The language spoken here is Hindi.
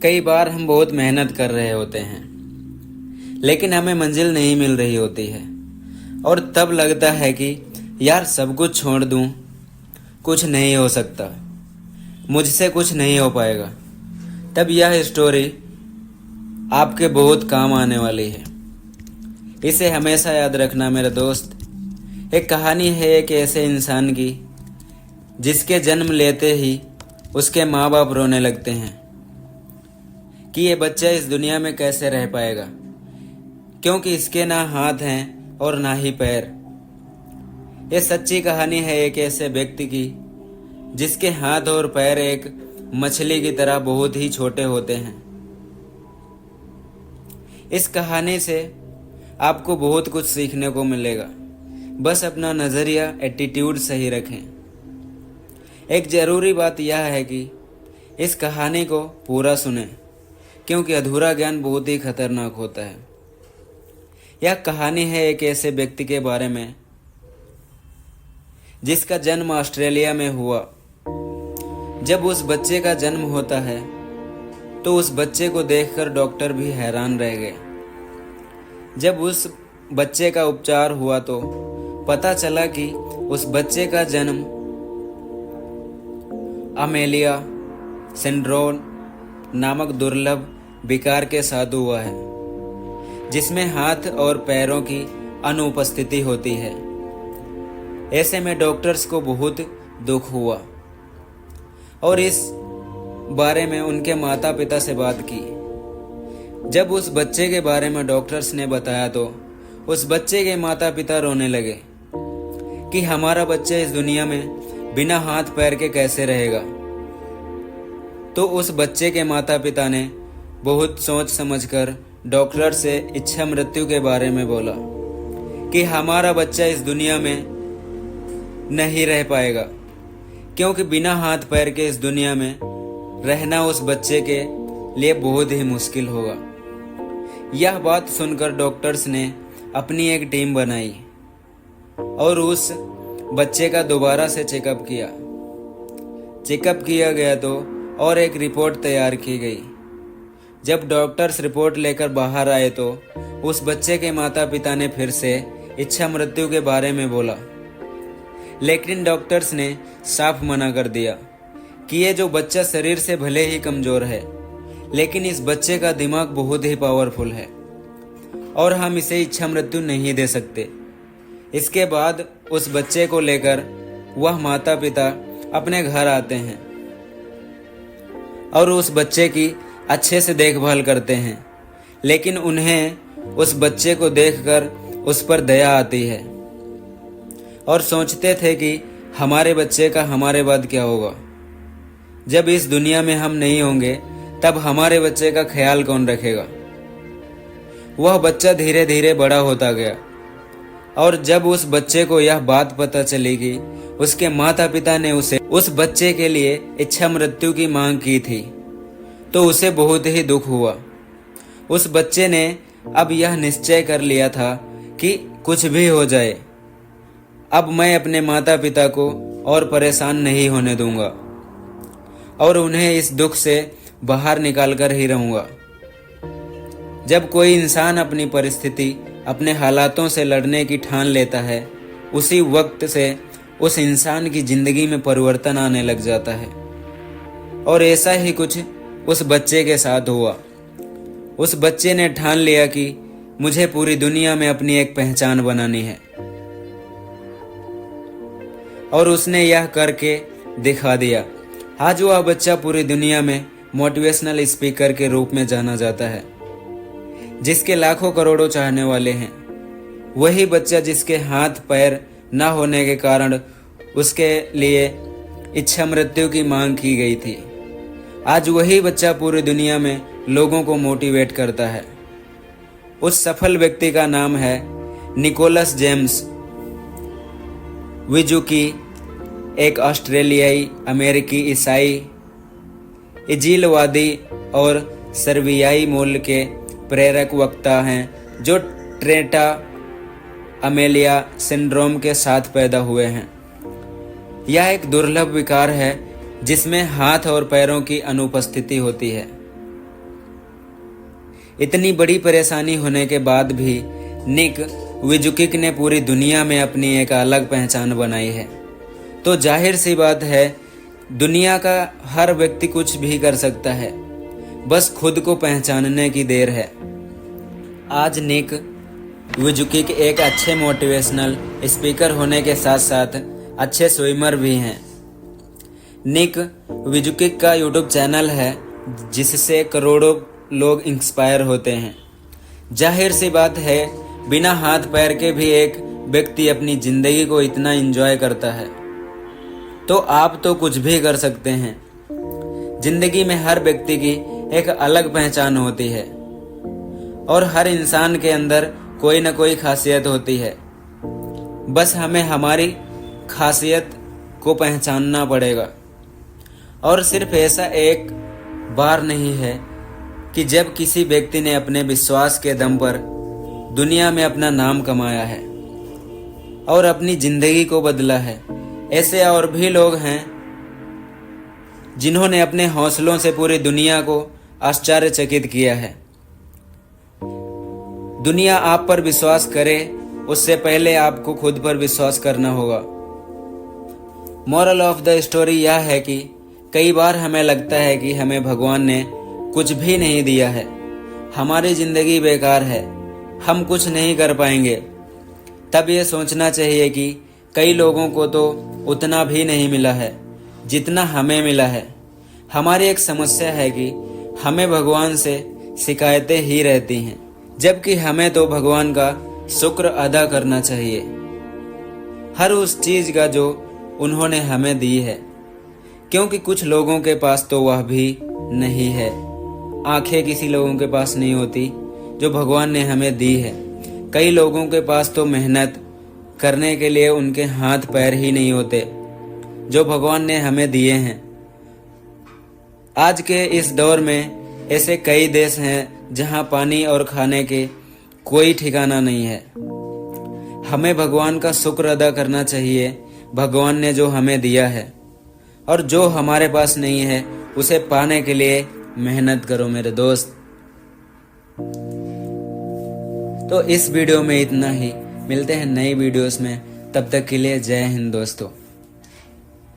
कई बार हम बहुत मेहनत कर रहे होते हैं, लेकिन हमें मंजिल नहीं मिल रही होती है और तब लगता है कि यार सब कुछ छोड़ दूं, कुछ नहीं हो सकता, मुझसे कुछ नहीं हो पाएगा। तब यह स्टोरी आपके बहुत काम आने वाली है। इसे हमेशा याद रखना मेरे दोस्त। एक कहानी है एक ऐसे इंसान की जिसके जन्म लेते ही उसके माँ बाप रोने लगते हैं कि ये बच्चा इस दुनिया में कैसे रह पाएगा, क्योंकि इसके ना हाथ हैं और ना ही पैर। ये सच्ची कहानी है एक ऐसे व्यक्ति की जिसके हाथ और पैर एक मछली की तरह बहुत ही छोटे होते हैं। इस कहानी से आपको बहुत कुछ सीखने को मिलेगा, बस अपना नज़रिया एटीट्यूड सही रखें। एक ज़रूरी बात यह है कि इस कहानी को पूरा सुनें, क्योंकि अधूरा ज्ञान बहुत ही खतरनाक होता है। यह कहानी है एक ऐसे व्यक्ति के बारे में जिसका जन्म ऑस्ट्रेलिया में हुआ। जब उस बच्चे का जन्म होता है तो उस बच्चे को देखकर डॉक्टर भी हैरान रह गए। जब उस बच्चे का उपचार हुआ तो पता चला कि उस बच्चे का जन्म अमेलिया सिंड्रोम नामक दुर्लभ विकार के साथ हुआ है, जिसमें हाथ और पैरों की अनुपस्थिति होती है। ऐसे में डॉक्टर्स को बहुत दुख हुआ और इस बारे में उनके माता पिता से बात की। जब उस बच्चे के बारे में डॉक्टर्स ने बताया तो उस बच्चे के माता पिता रोने लगे कि हमारा बच्चा इस दुनिया में बिना हाथ पैर के कैसे रहेगा। तो उस बच्चे के माता पिता ने बहुत सोच समझकर डॉक्टर से इच्छा मृत्यु के बारे में बोला कि हमारा बच्चा इस दुनिया में नहीं रह पाएगा, क्योंकि बिना हाथ पैर के इस दुनिया में रहना उस बच्चे के लिए बहुत ही मुश्किल होगा। यह बात सुनकर डॉक्टर्स ने अपनी एक टीम बनाई और उस बच्चे का दोबारा से चेकअप किया गया तो और एक रिपोर्ट तैयार की गई। जब डॉक्टर्स रिपोर्ट लेकर बाहर आए तो उस बच्चे के माता पिता ने फिर से इच्छा मृत्यु के बारे में बोला, लेकिन डॉक्टर्स ने साफ मना कर दिया कि ये जो बच्चा शरीर से भले ही कमजोर है, लेकिन इस बच्चे का दिमाग बहुत ही पावरफुल है और हम इसे इच्छा मृत्यु नहीं दे सकते। इसके बाद उस बच्चे को लेकर वह माता पिता अपने घर आते हैं और उस बच्चे की अच्छे से देखभाल करते हैं, लेकिन उन्हें उस बच्चे को देखकर उस पर दया आती है और सोचते थे कि हमारे बच्चे का हमारे बाद क्या होगा। जब इस दुनिया में हम नहीं होंगे तब हमारे बच्चे का ख्याल कौन रखेगा। वह बच्चा धीरे धीरे बड़ा होता गया और जब उस बच्चे को यह बात पता चली कि उसके माता पिता ने उस बच्चे के लिए इच्छा मृत्यु की मांग की थी, तो उसे बहुत ही दुख हुआ। उस बच्चे ने अब यह निश्चय कर लिया था कि कुछ भी हो जाए, अब मैं अपने माता पिता को और परेशान नहीं होने दूंगा और उन्हें इस दुख से बाहर निकाल कर ही रहूंगा। जब कोई इंसान अपनी परिस्थिति, अपने हालातों से लड़ने की ठान लेता है, उसी वक्त से उस इंसान की जिंदगी में परिवर्तन आने लग जाता है। और ऐसा ही कुछ उस बच्चे के साथ हुआ। उस बच्चे ने ठान लिया कि मुझे पूरी दुनिया में अपनी एक पहचान बनानी है और उसने यह करके दिखा दिया। आज वह बच्चा पूरी दुनिया में मोटिवेशनल स्पीकर के रूप में जाना जाता है, जिसके लाखों करोड़ों चाहने वाले हैं। वही बच्चा जिसके हाथ पैर न होने के कारण उसके लिए इच्छा मृत्यु की मांग की गई थी, आज वही बच्चा पूरी दुनिया में लोगों को मोटिवेट करता है। उस सफल व्यक्ति का नाम है निकोलस जेम्स विजुकी, एक ऑस्ट्रेलियाई अमेरिकी ईसाई इजीलवादी और सर्बियाई मूल के प्रेरक वक्ता हैं जो ट्रेटा अमेलिया सिंड्रोम के साथ पैदा हुए हैं। यह एक दुर्लभ विकार है जिसमें हाथ और पैरों की अनुपस्थिति होती है। इतनी बड़ी परेशानी होने के बाद भी निक वुइजुकिक ने पूरी दुनिया में अपनी एक अलग पहचान बनाई है। तो जाहिर सी बात है, दुनिया का हर व्यक्ति कुछ भी कर सकता है, बस खुद को पहचानने की देर है। आज निक वुइजुकिक एक अच्छे मोटिवेशनल स्पीकर होने के साथ साथ अच्छे स्विमर भी हैं। निक वुइजुकिक का यूट्यूब चैनल है जिससे करोड़ों लोग इंस्पायर होते हैं। जाहिर सी बात है, बिना हाथ पैर के भी एक व्यक्ति अपनी जिंदगी को इतना एंजॉय करता है, तो आप तो कुछ भी कर सकते हैं। जिंदगी में हर व्यक्ति की एक अलग पहचान होती है और हर इंसान के अंदर कोई न कोई खासियत होती है। बस हमें हमारी खासियत को पहचानना पड़ेगा। और सिर्फ ऐसा एक बार नहीं है कि जब किसी व्यक्ति ने अपने विश्वास के दम पर दुनिया में अपना नाम कमाया है और अपनी जिंदगी को बदला है। ऐसे और भी लोग हैं जिन्होंने अपने हौसलों से पूरी दुनिया को आश्चर्यचकित किया है। दुनिया आप पर विश्वास करे उससे पहले आपको खुद पर विश्वास करना होगा। मोरल ऑफ द स्टोरी यह है कि कई बार हमें लगता है कि हमें भगवान ने कुछ भी नहीं दिया है, हमारी जिंदगी बेकार है, हम कुछ नहीं कर पाएंगे। तब ये सोचना चाहिए कि कई लोगों को तो उतना भी नहीं मिला है जितना हमें मिला है। हमारी एक समस्या है कि हमें भगवान से शिकायतें ही रहती हैं, जबकि हमें तो भगवान का शुक्र अदा करना चाहिए हर उस चीज का जो उन्होंने हमें दी है, क्योंकि कुछ लोगों के पास तो वह भी नहीं है। आंखें किसी लोगों के पास नहीं होती जो भगवान ने हमें दी है। कई लोगों के पास तो मेहनत करने के लिए उनके हाथ पैर ही नहीं होते जो भगवान ने हमें दिए हैं। आज के इस दौर में ऐसे कई देश हैं जहां पानी और खाने के कोई ठिकाना नहीं है। हमें भगवान का शुक्र अदा करना चाहिए, भगवान ने जो हमें दिया है, और जो हमारे पास नहीं है उसे पाने के लिए मेहनत करो मेरे दोस्त। तो इस वीडियो में इतना ही, मिलते हैं नई वीडियोस में, तब तक के लिए जय हिंद दोस्तों।